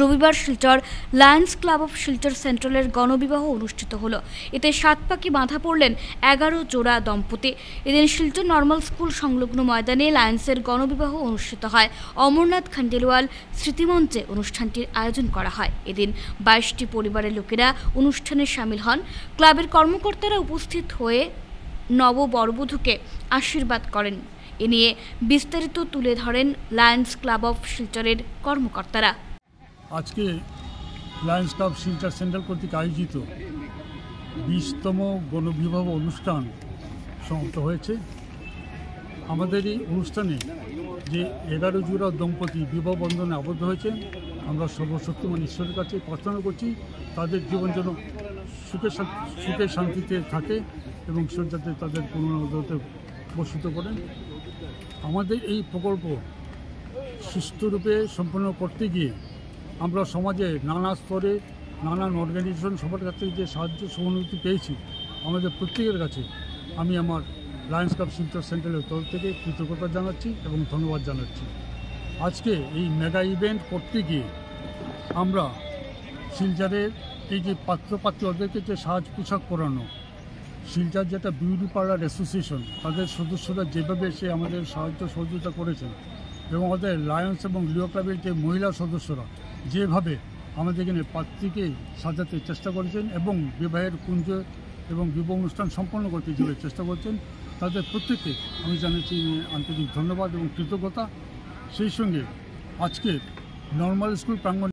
রবিবার Silchar lions club of Silchar সেন্ট্রালের গণবিবাহ অনুষ্ঠিত হলো। এতে 7 পাখি বাঁধা পড়লেন 11 জোড়া দম্পতি। এদিন শিলচর নর্মাল স্কুল সংলগ্ন ময়দানে লায়ন্সের গণবিবাহ অনুষ্ঠিত হয়। অমরনাথ খান্ডেলওয়াল স্মৃতিমঞ্চে অনুষ্ঠানটির আয়োজন করা হয়। এদিন 22টি পরিবারের লোকেরা অনুষ্ঠানে সামিল হন। ক্লাবের কর্মকর্তারা উপস্থিত হয়ে নববরবধূকে আশীর্বাদ করেন। এ নিয়ে বিস্তারিত তুলে ধরেন লায়ন্স ক্লাব অফ শিলচরের কর্মকর্তারা। আজকে লায়ন্স ক্লাব শিলচর সেন্ট্রাল কর্তৃক আয়োজিত 20তম গণবিবাহ অনুষ্ঠান সমাপ্ত হয়েছে। আমাদের এই অনুষ্ঠানে যে 11 জোড়া দম্পতি বিবাহ বন্ধনে আবদ্ধ হয়েছে, আমরা সর্বশক্তিমান ঈশ্বরের কাছে প্রার্থনা করছি তাদের জীবন যেন সুখে শান্তিতে থাকে এবং ঈশ্বর যাতে তাদের পূর্ণতে বসিত করেন। আমাদের এই প্রকল্প সুষ্ঠুরূপে সম্পন্ন করতে গিয়ে আমরা সমাজে নানা স্তরে নানান অর্গানাইজেশন সবার কাছ থেকে যে সাহায্য সহানুভূতি পেয়েছি, আমাদের প্রত্যেকের কাছে আমি আমার লায়ন্স ক্লাব শিলচর সেন্ট্রালের তরফ থেকে কৃতজ্ঞতা জানাচ্ছি এবং ধন্যবাদ জানাচ্ছি। আজকে এই মেগা ইভেন্ট করতে গিয়ে আমরা শিলচরের এই যে পাত্রপাত্রী ওদেরকে যে সাজ পোশাক পরানো, শিলচর যেটা বিউটি পার্লার অ্যাসোসিয়েশন তাদের সদস্যরা যেভাবে এসে আমাদের সাহায্য সহযোগিতা করেছেন এবং আমাদের লায়ন্স এবং লিও ক্লাবের যে মহিলা সদস্যরা যেভাবে আমাদের এখানে পাত্রীকে সাজাতে চেষ্টা করেছেন এবং বিবাহের কুঞ্জ এবং বিবাহ অনুষ্ঠান সম্পন্ন করতে যেভাবে চেষ্টা করছেন, তাদের প্রত্যেককে আমি জানাচ্ছি আন্তরিক ধন্যবাদ এবং কৃতজ্ঞতা। সেই সঙ্গে আজকে নর্মাল স্কুল প্রাঙ্গণ